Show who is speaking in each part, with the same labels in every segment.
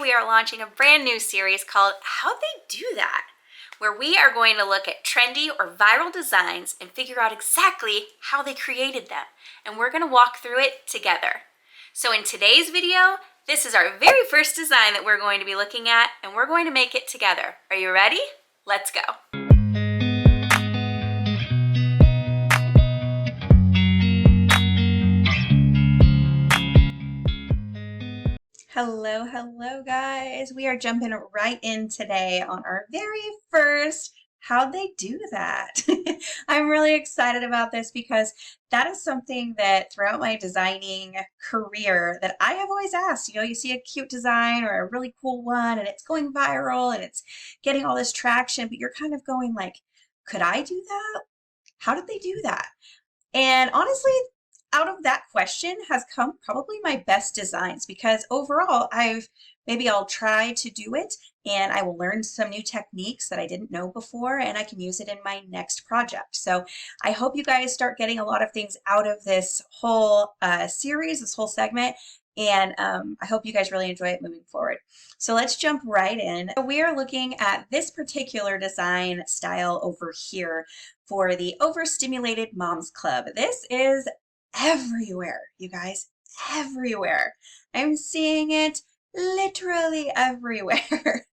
Speaker 1: we are launching a brand new series called How'd They Do That?, where we are going to look at trendy or viral designs and figure out exactly how they created them. And we're going to walk through it together. So in today's video, this is our very first design that we're going to be looking at, and we're going to make it together. Are you ready? Let's go. Hello guys. We are jumping right in today on our very first How'd They Do That? I'm really excited about this because that is something that throughout my designing career that I have always asked. You know, you see a cute design or a really cool one and it's going viral and it's getting all this traction, but you're kind of going like, could I do that? How did they do that? And honestly, out of that question has come probably my best designs, because overall I'll try to do it and I will learn some new techniques that I didn't know before, and I can use it in my next project. So I hope you guys start getting a lot of things out of this whole series, this whole segment, and I hope you guys really enjoy it moving forward. So let's jump right in. We are looking at this particular design style over here for the Overstimulated Moms Club. This is everywhere, you guys, everywhere. I'm seeing it literally everywhere.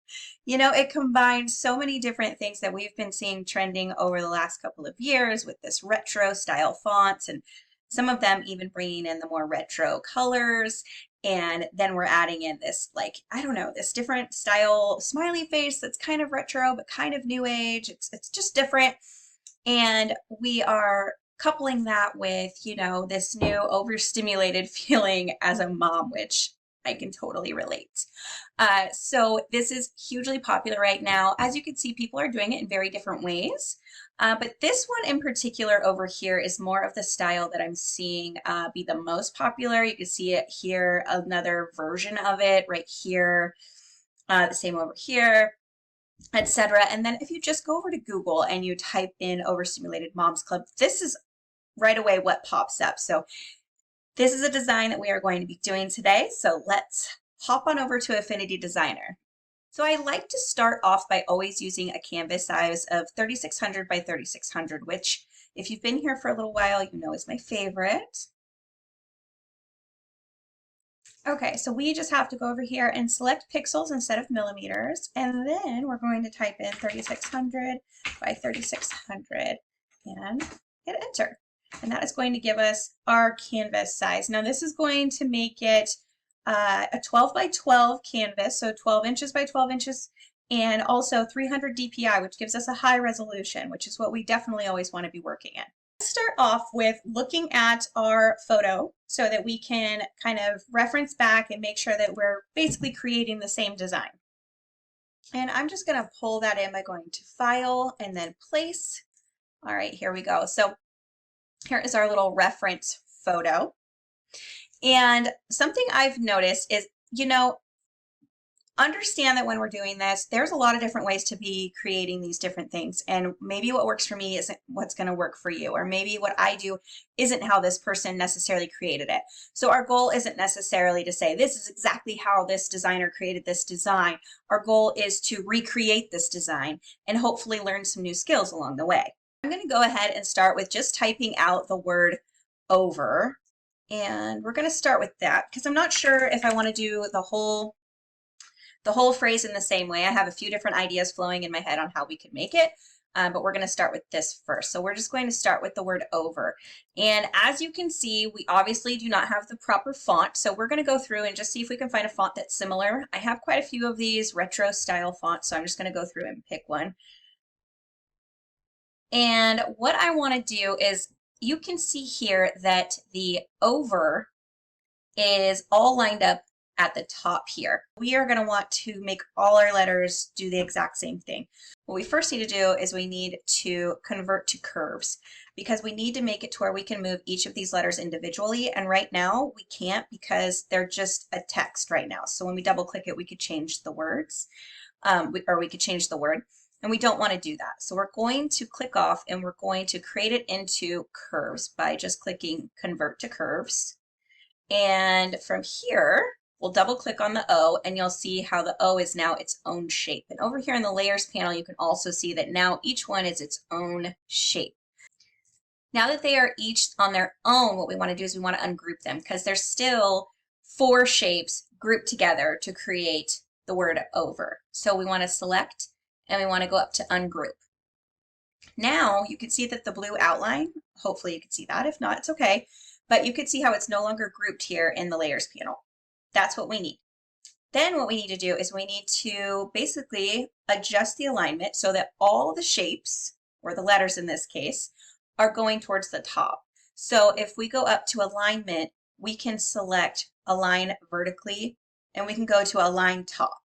Speaker 1: You know, it combines so many different things that we've been seeing trending over the last couple of years with this retro style fonts, and some of them even bringing in the more retro colors. And then we're adding in this, like, I don't know, this different style smiley face that's kind of retro but kind of new age. It's just different. And we are coupling that with, you know, this new overstimulated feeling as a mom, which I can totally relate. So this is hugely popular right now. As you can see, people are doing it in very different ways. But this one in particular over here is more of the style that I'm seeing be the most popular. You can see it here, another version of it right here, the same over here, etc. And then if you just go over to Google and you type in Overstimulated Moms Club, this is right away what pops up. So this is a design that we are going to be doing today. So let's hop on over to Affinity Designer. So I like to start off by always using a canvas size of 3600 by 3600, which if you've been here for a little while, you know is my favorite. Okay, so we just have to go over here and select pixels instead of millimeters, and then we're going to type in 3600 by 3600 and hit enter. And that is going to give us our canvas size. Now this is going to make it a 12 by 12 canvas, so 12 inches by 12 inches, and also 300 DPI, which gives us a high resolution, which is what we definitely always want to be working in. Let's start off with looking at our photo so that we can kind of reference back and make sure that we're basically creating the same design. And I'm just going to pull that in by going to File and then Place. All right, here we go. So here is our little reference photo. And something I've noticed is, you know, understand that when we're doing this, there's a lot of different ways to be creating these different things. And maybe what works for me isn't what's going to work for you. Or maybe what I do isn't how this person necessarily created it. So our goal isn't necessarily to say, this is exactly how this designer created this design. Our goal is to recreate this design and hopefully learn some new skills along the way. I'm going to go ahead and start with just typing out the word over. And we're going to start with that because I'm not sure if I want to do the whole phrase in the same way. I have a few different ideas flowing in my head on how we could make it, but we're going to start with this first. So we're just going to start with the word over. And as you can see, we obviously do not have the proper font. So we're going to go through and just see if we can find a font that's similar. I have quite a few of these retro style fonts, so I'm just going to go through and pick one. And what I want to do is, you can see here that the over is all lined up at the top here. We are going to want to make all our letters do the exact same thing. What we first need to do is we need to convert to curves, because we need to make it to where we can move each of these letters individually. And right now we can't, because they're just a text right now. So when we double click it, we could change the words, or we could change the word. And we don't want to do that. So we're going to click off and we're going to create it into curves by just clicking convert to curves. And from here, we'll double click on the O and you'll see how the O is now its own shape. And over here in the layers panel, you can also see that now each one is its own shape. Now that they are each on their own, what we want to do is we want to ungroup them because there's still 4 shapes grouped together to create the word over. So we want to select and we want to go up to ungroup. Now you can see that the blue outline, hopefully you can see that. If not, it's okay. But you can see how it's no longer grouped here in the layers panel. That's what we need. Then what we need to do is we need to basically adjust the alignment so that all the shapes, or the letters in this case, are going towards the top. So if we go up to alignment, we can select align vertically and we can go to align top.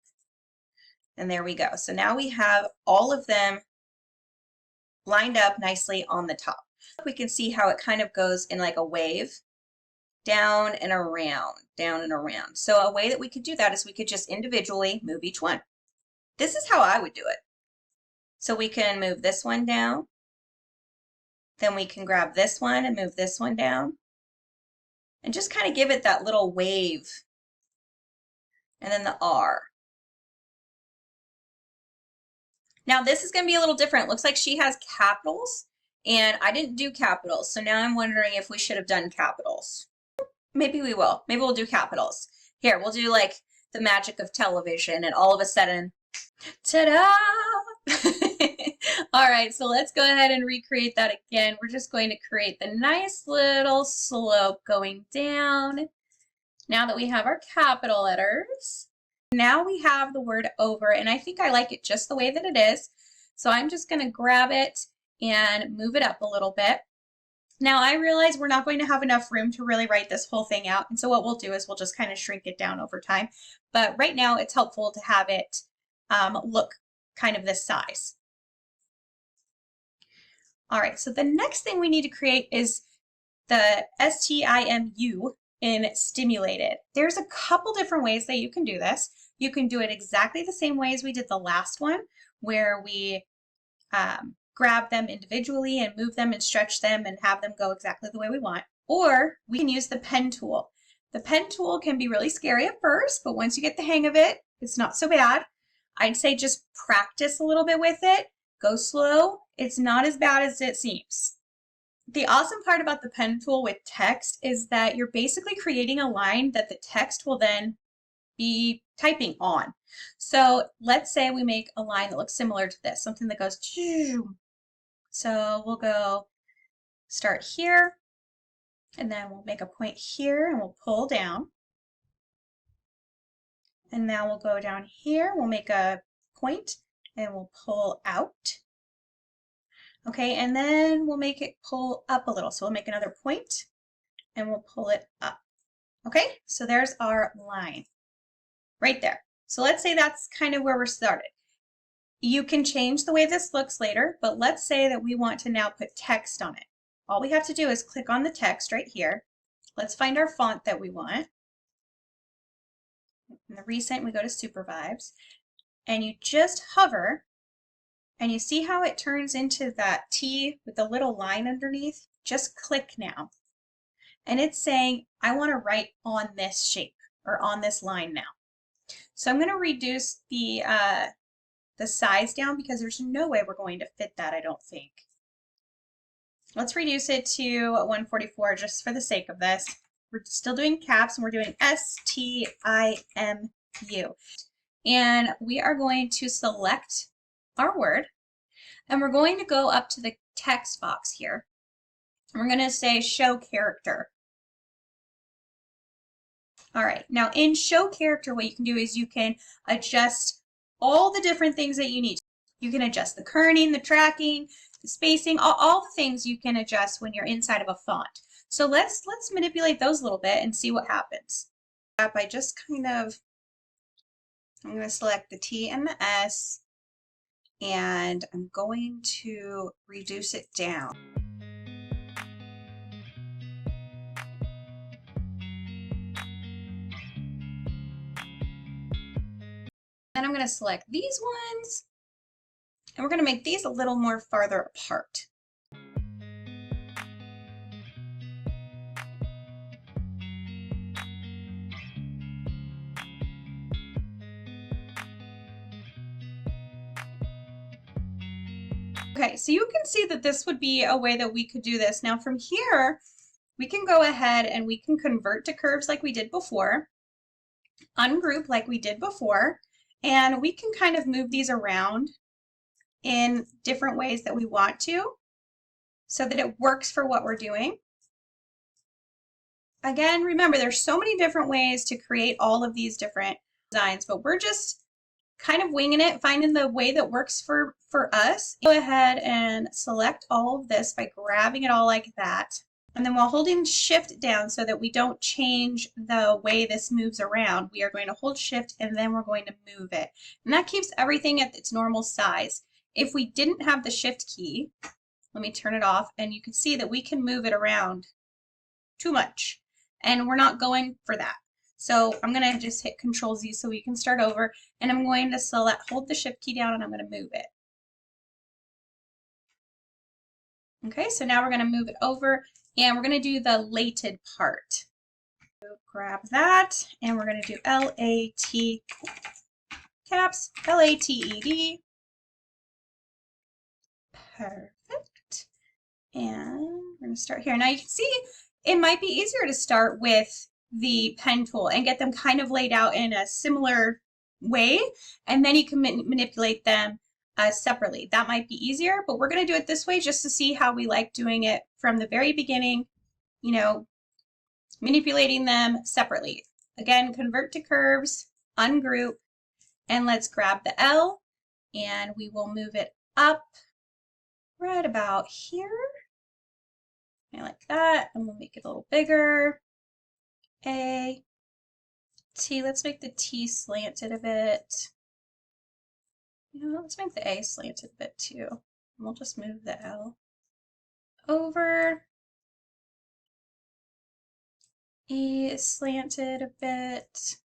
Speaker 1: And there we go. So now we have all of them lined up nicely on the top. We can see how it kind of goes in like a wave, down and around, down and around. So a way that we could do that is we could just individually move each one. This is how I would do it. So we can move this one down, then we can grab this one and move this one down, and just kind of give it that little wave, and then the R. Now this is going to be a little different. It looks like she has capitals, and I didn't do capitals, so now I'm wondering if we should have done capitals. Maybe we will. Maybe we'll do capitals. Here, we'll do like the magic of television, and all of a sudden, ta-da! All right, so let's go ahead and recreate that again. We're just going to create the nice little slope going down. Now that we have our capital letters, now we have the word over, and I think I like it just the way that it is. So I'm just going to grab it and move it up a little bit. Now I realize we're not going to have enough room to really write this whole thing out, and so what we'll do is we'll just kind of shrink it down over time. But right now it's helpful to have it look kind of this size. All right, so the next thing we need to create is the STIMU in stimulated. There's a couple different ways that you can do this. You can do it exactly the same way as we did the last one, where we grab them individually and move them and stretch them and have them go exactly the way we want. Or we can use the pen tool. The pen tool can be really scary at first, but once you get the hang of it, it's not so bad. I'd say just practice a little bit with it. Go slow. It's not as bad as it seems. The awesome part about the pen tool with text is that you're basically creating a line that the text will then be typing on. So let's say we make a line that looks similar to this, something that goes, so we'll go start here, and then we'll make a point here and we'll pull down. And now we'll go down here, we'll make a point and we'll pull out. Okay, and then we'll make it pull up a little. So we'll make another point and we'll pull it up. Okay, so there's our line right there. So let's say that's kind of where we're started. You can change the way this looks later, but let's say that we want to now put text on it. All we have to do is click on the text right here. Let's find our font that we want. In the recent, we go to Super Vibes, and you just hover, and you see how it turns into that T with the little line underneath? Just click now. And it's saying, I want to write on this shape, or on this line now. So I'm going to reduce the size down because there's no way we're going to fit that, I don't think. Let's reduce it to 144 just for the sake of this. We're still doing caps and we're doing STIMU. And we are going to select our word and we're going to go up to the text box here. And we're going to say show character. All right, now in show character, what you can do is you can adjust all the different things that you need. You can adjust the kerning, the tracking, the spacing, all the things you can adjust when you're inside of a font. So let's manipulate those a little bit and see what happens. I just kind of, I'm going to select the T and the S, and I'm going to reduce it down. Then I'm going to select these ones, and we're going to make these a little more farther apart. Okay, so you can see that this would be a way that we could do this. Now from here, we can go ahead and we can convert to curves like we did before, ungroup like we did before, and we can kind of move these around in different ways that we want to so that it works for what we're doing. Again, remember, there's so many different ways to create all of these different designs, but we're just kind of winging it, finding the way that works for us. Go ahead and select all of this by grabbing it all like that. And then while holding shift down so that we don't change the way this moves around, we are going to hold shift and then we're going to move it. And that keeps everything at its normal size. If we didn't have the shift key, let me turn it off, and you can see that we can move it around too much. And we're not going for that. So I'm going to just hit Control Z so we can start over, and I'm going to hold the shift key down, and I'm going to move it. Okay, so now we're going to move it over, and we're going to do the lated part. So grab that, and we're going to do L-A-T caps, L-A-T-E-D. Perfect. And we're going to start here. Now you can see it might be easier to start with the pen tool and get them kind of laid out in a similar way, and then you can manipulate them separately. That might be easier, but we're going to do it this way just to see how we like doing it from the very beginning, you know, manipulating them separately. Again, convert to curves, ungroup, and let's grab the L, and we will move it up right about here. I like that, and we'll make it a little bigger. A, T, let's make the T slanted a bit. You know, let's make the A slanted a bit too. And we'll just move the L over. E is slanted a bit.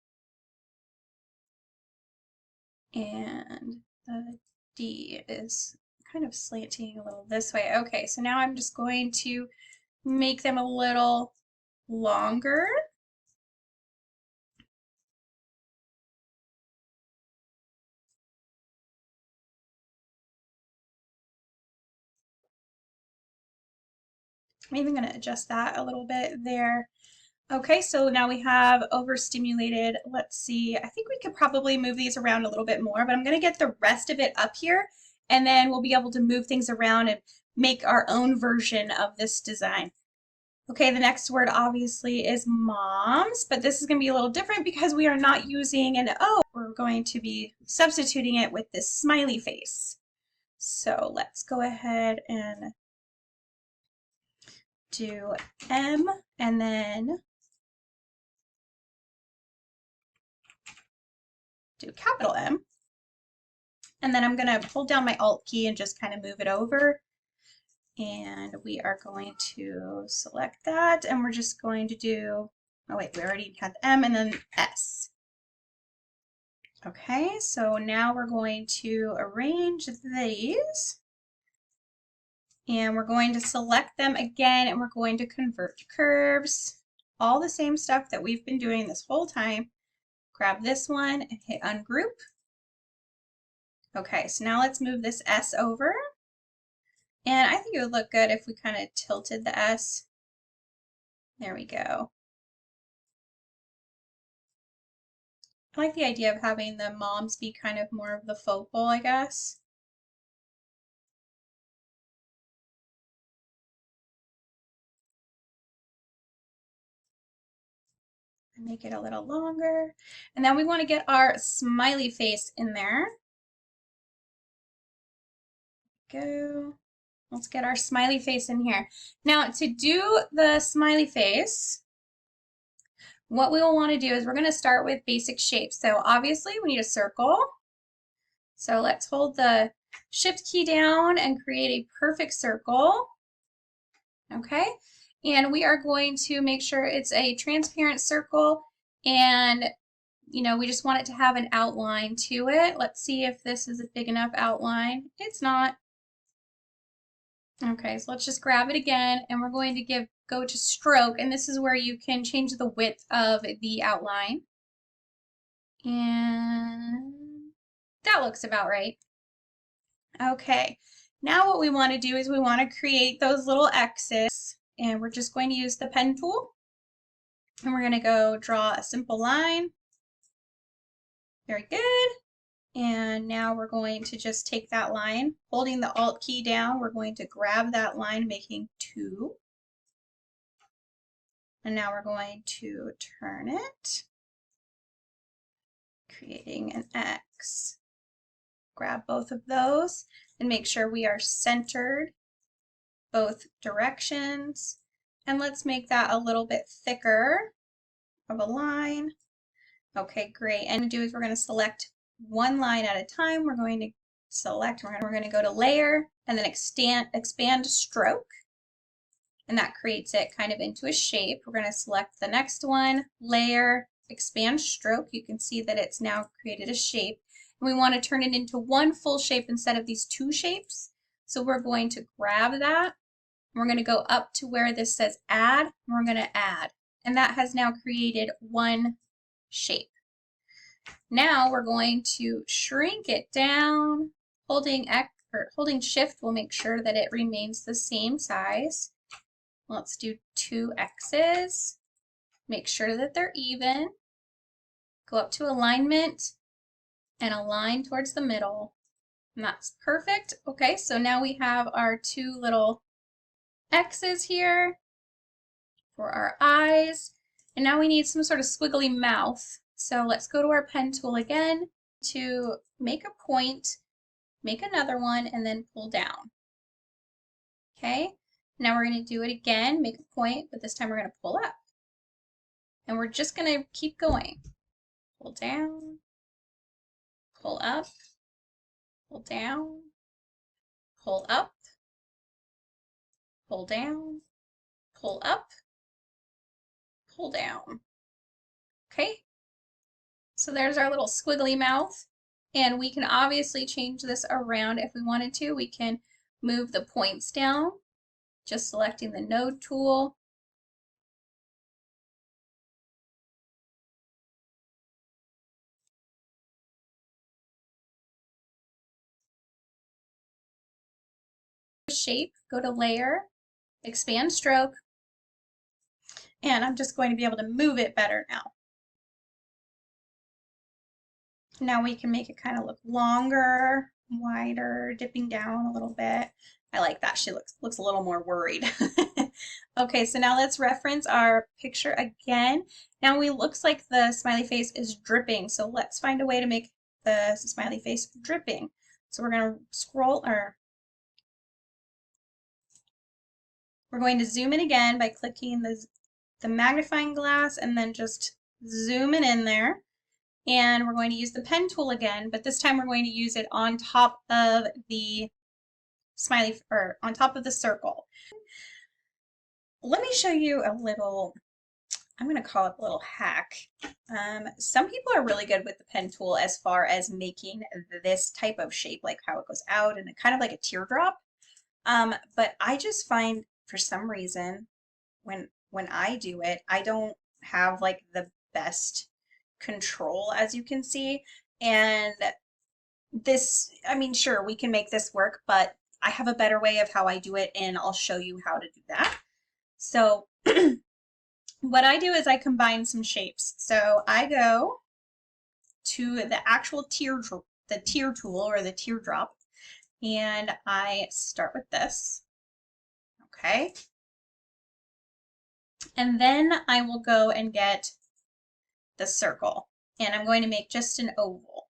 Speaker 1: And the D is kind of slanting a little this way. Okay, so now I'm just going to make them a little longer. I'm even going to adjust that a little bit there. Okay, so now we have overstimulated. Let's see, I think we could probably move these around a little bit more, but I'm going to get the rest of it up here, and then we'll be able to move things around and make our own version of this design. Okay, the next word obviously is moms, but this is going to be a little different because we are not using an O. We're going to be substituting it with this smiley face. So let's go ahead and do M, and then do capital M. And then I'm going to hold down my Alt key and just kind of move it over. And we are going to select that, and we're just going to do, oh wait, we already had the M, and then S. Okay, so now we're going to arrange these. And we're going to select them again, and we're going to convert to curves. All the same stuff that we've been doing this whole time. Grab this one and hit ungroup. Okay, so now let's move this S over. And I think it would look good if we kind of tilted the S. There we go. I like the idea of having the moms be kind of more of the focal, I guess. And make it a little longer. And then we want to get our smiley face in there. Go. Let's get our smiley face in here. Now, to do the smiley face, what we will want to do is we're going to start with basic shapes. So obviously we need a circle. So let's hold the shift key down and create a perfect circle. Okay, and we are going to make sure it's a transparent circle, and you know, we just want it to have an outline to it. Let's see if this is a big enough outline. It's not. Okay, so let's just grab it again, and we're going to go to stroke, and this is where you can change the width of the outline. And that looks about right. Okay, Now what we want to do is we want to create those little X's, and we're just going to use the pen tool, and we're going to go draw a simple line. Very good. And now we're going to just take that line, holding the Alt key down, we're going to grab that line, making 2. And now we're going to turn it, creating an X. Grab both of those and make sure we are centered both directions. And let's make that a little bit thicker of a line. Okay, great. And what we're going to do is we're going to select one line at a time. We're going to select, we're going to go to layer and then expand stroke. And that creates it kind of into a shape. We're going to select the next one, layer, expand stroke. You can see that it's now created a shape. And we want to turn it into one full shape instead of these 2 shapes. So we're going to grab that. We're going to go up to where this says add, and we're going to add. And that has now created one shape. Now we're going to shrink it down. Holding shift will make sure that it remains the same size. Let's do 2 X's. Make sure that they're even. Go up to alignment and align towards the middle. And that's perfect. Okay, so now we have our 2 little X's here for our eyes. And now we need some sort of squiggly mouth. So let's go to our pen tool again to make a point, make another one, and then pull down. Okay, now we're going to do it again, make a point, but this time we're going to pull up. And we're just going to keep going. Pull down, pull up, pull down, pull up, pull down, pull up, pull down. Okay, so there's our little squiggly mouth, and we can obviously change this around if we wanted to. We can move the points down, just selecting the node tool. Shape, go to layer, expand stroke, and I'm just going to be able to move it better now. Now we can make it kind of look longer, wider, dipping down a little bit. I like that. She looks a little more worried. Okay, so now let's reference our picture again. Now it looks like the smiley face is dripping, so let's find a way to make the smiley face dripping. So we're going to scroll, or we're going to zoom in again by clicking the magnifying glass and then just zoom it in there. And we're going to use the pen tool again, but this time we're going to use it on top of the smiley, or on top of the circle. Let me show you a little, I'm going to call it a little hack. Some people are really good with the pen tool as far as making this type of shape, like how it goes out and kind of like a teardrop. But I just find for some reason when I do it, I don't have like the best control, as you can see. And this, I mean, sure, we can make this work, but I have a better way of how I do it, and I'll show you how to do that. So what I do is I combine some shapes. So I go to the actual tear tool, or the teardrop, and I start with this. Okay. And then I will go and get the circle, and I'm going to make just an oval.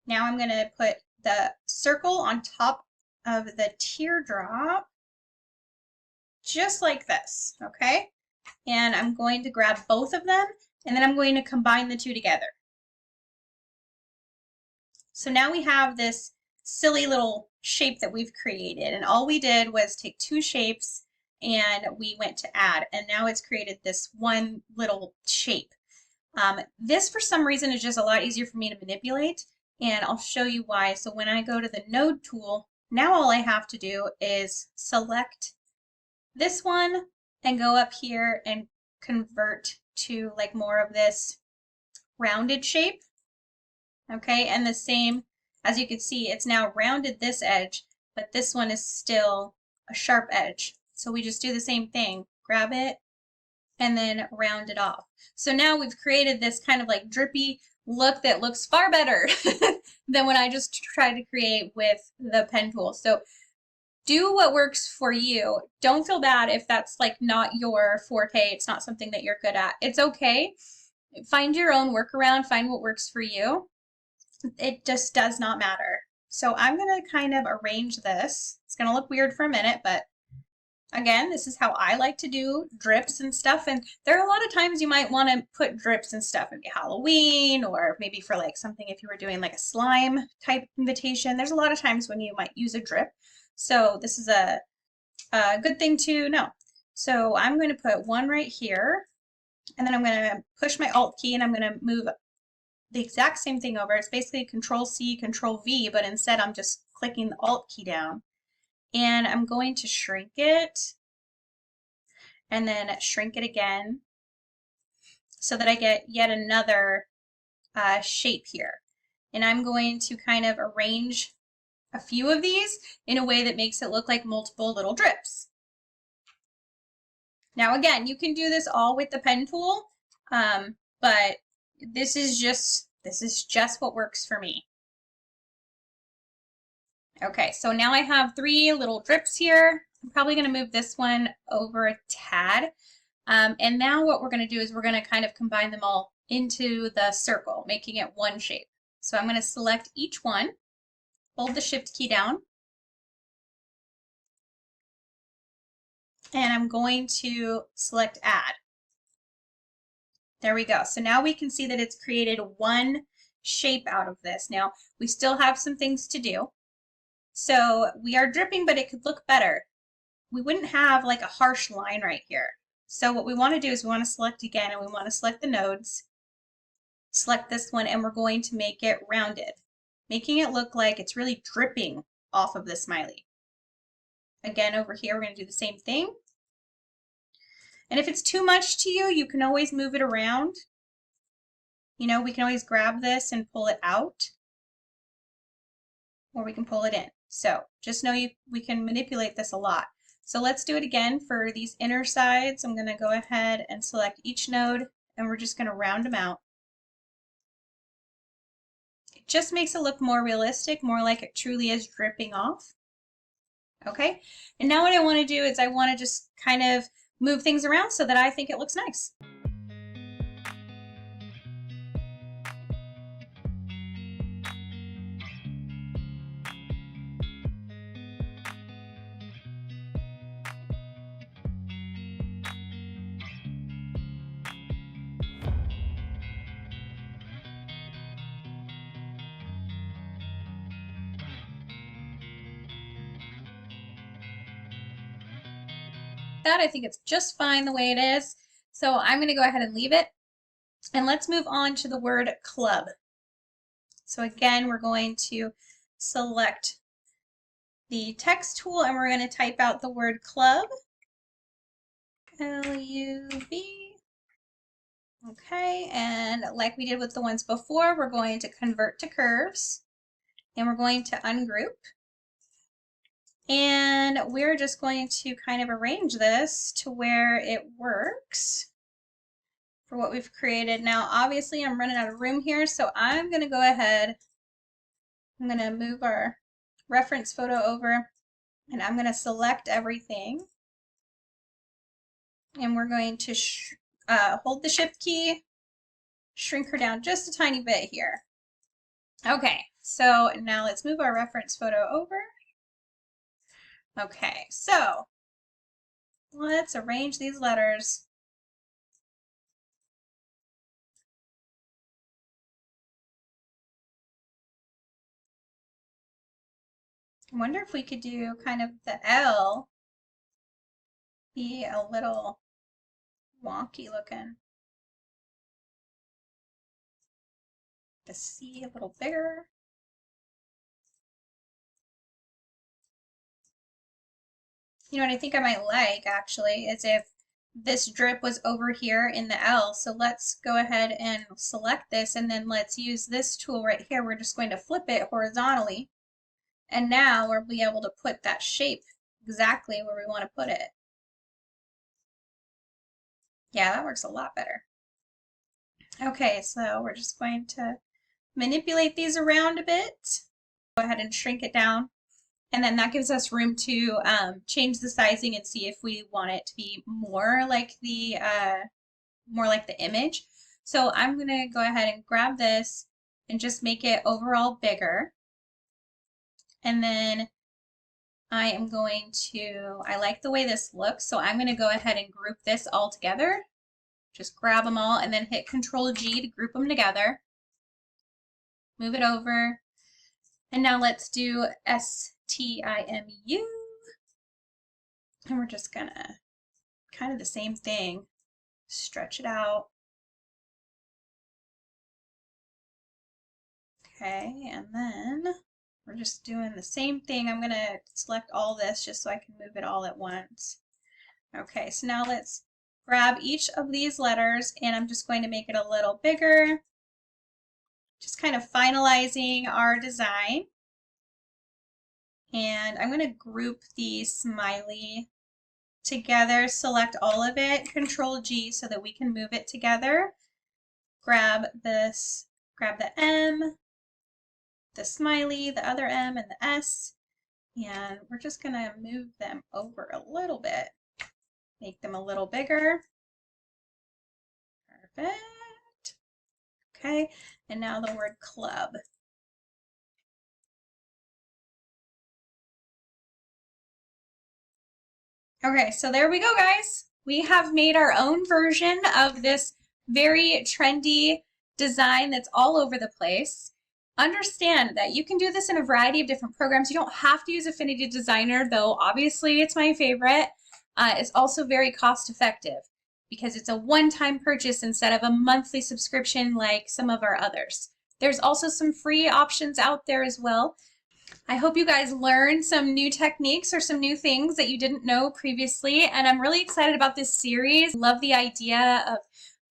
Speaker 1: Now I'm going to put the circle on top of the teardrop, just like this, okay? And I'm going to grab both of them, and then I'm going to combine the 2 together. So now we have this silly little shape that we've created, and all we did was take 2 shapes and we went to add, and now it's created this one little shape. This for some reason is just a lot easier for me to manipulate, and I'll show you why. So when I go to the node tool, now all I have to do is select this one and go up here and convert to like more of this rounded shape. Okay, and the same as you can see, it's now rounded this edge, but this one is still a sharp edge. So we just do the same thing, grab it and then round it off. So now we've created this kind of like drippy look that looks far better than what I just tried to create with the pen tool. So do what works for you. Don't feel bad if that's like not your forte. It's not something that you're good at. It's okay. Find your own workaround, find what works for you. It just does not matter. So I'm gonna kind of arrange this. It's gonna look weird for a minute, but again, this is how I like to do drips and stuff. And there are a lot of times you might want to put drips and stuff, maybe Halloween, or maybe for like something if you were doing like a slime type invitation. There's a lot of times when you might use a drip. So this is a good thing to know. So I'm going to put one right here, and then I'm going to push my Alt key and I'm going to move the exact same thing over. It's basically Control C, Control V, but instead I'm just clicking the Alt key down. And I'm going to shrink it and then shrink it again so that I get yet another shape here. And I'm going to kind of arrange a few of these in a way that makes it look like multiple little drips. Now again, you can do this all with the pen tool, but this is just what works for me. Okay, so now I have 3 little drips here. I'm probably going to move this one over a tad. And now what we're going to do is we're going to kind of combine them all into the circle, making it one shape. So I'm going to select each one, hold the Shift key down, and I'm going to select Add. There we go. So now we can see that it's created one shape out of this. Now, we still have some things to do. So we are dripping, but it could look better. We wouldn't have like a harsh line right here. So what we want to do is we want to select again, and we want to select the nodes, select this one, and we're going to make it rounded, making it look like it's really dripping off of the smiley. Again, over here, we're going to do the same thing. And if it's too much to you, you can always move it around. You know, we can always grab this and pull it out, or we can pull it in. So just know we can manipulate this a lot. So let's do it again for these inner sides. I'm going to go ahead and select each node, and we're just going to round them out. It just makes it look more realistic, more like it truly is dripping off. Okay, and now what I want to do is I want to just kind of move things around so that I think it looks nice. That I think it's just fine the way it is. So I'm going to go ahead and leave it. And let's move on to the word club. So again, we're going to select the text tool and we're going to type out the word club. L-U-B. Okay, and like we did with the ones before, we're going to convert to curves and we're going to ungroup. And we're just going to kind of arrange this to where it works for what we've created. Now, obviously, I'm running out of room here, so I'm going to go ahead. I'm going to move our reference photo over, and I'm going to select everything. And we're going to hold the Shift key, shrink her down just a tiny bit here. Okay, so now let's move our reference photo over. Okay, so let's arrange these letters. I wonder if we could do kind of the L be a little wonky looking. The C a little bigger. You know what I think I might like actually is if this drip was over here in the L. So let's go ahead and select this, and then let's use this tool right here. We're just going to flip it horizontally. And now we'll be able to put that shape exactly where we want to put it. Yeah, that works a lot better. Okay, so we're just going to manipulate these around a bit. Go ahead and shrink it down. And then that gives us room to change the sizing and see if we want it to be more like the image. So I'm going to go ahead and grab this and just make it overall bigger. And then I am going to, I like the way this looks, so I'm going to go ahead and group this all together. Just grab them all and then hit Control G to group them together. Move it over. And now let's do STIMU. And we're just gonna kind of the same thing. Stretch it out. Okay, and then we're just doing the same thing. I'm gonna select all this just so I can move it all at once. Okay, so now let's grab each of these letters and I'm just going to make it a little bigger. Just kind of finalizing our design. And I'm going to group the smiley together, select all of it, Control G so that we can move it together. Grab this, grab the M, the smiley, the other M, and the S. And we're just going to move them over a little bit. Make them a little bigger. Perfect. Okay, and now the word club. Okay, so there we go, guys. We have made our own version of this very trendy design that's all over the place. Understand that you can do this in a variety of different programs. You don't have to use Affinity Designer, though obviously it's my favorite. It's also very cost effective because it's a one-time purchase instead of a monthly subscription like some of our others. There's also some free options out there as well. I hope you guys learned some new techniques or some new things that you didn't know previously, and I'm really excited about this series. Love the idea of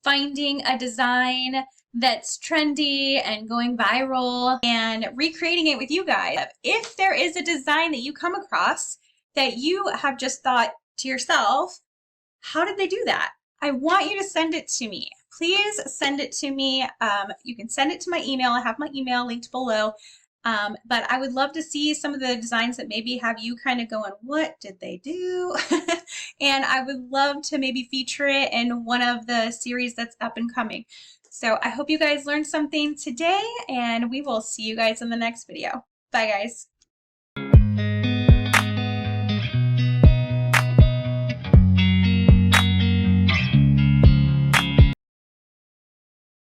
Speaker 1: finding a design that's trendy and going viral and recreating it with you guys. If there is a design that you come across that you have just thought to yourself, how did they do that? I want you to send it to me. Please send it to me. You can send it to my email. I have my email linked below. But I would love to see some of the designs that maybe have you kind of going, what did they do? And I would love to maybe feature it in one of the series that's up and coming. So I hope you guys learned something today, and we will see you guys in the next video. Bye, guys.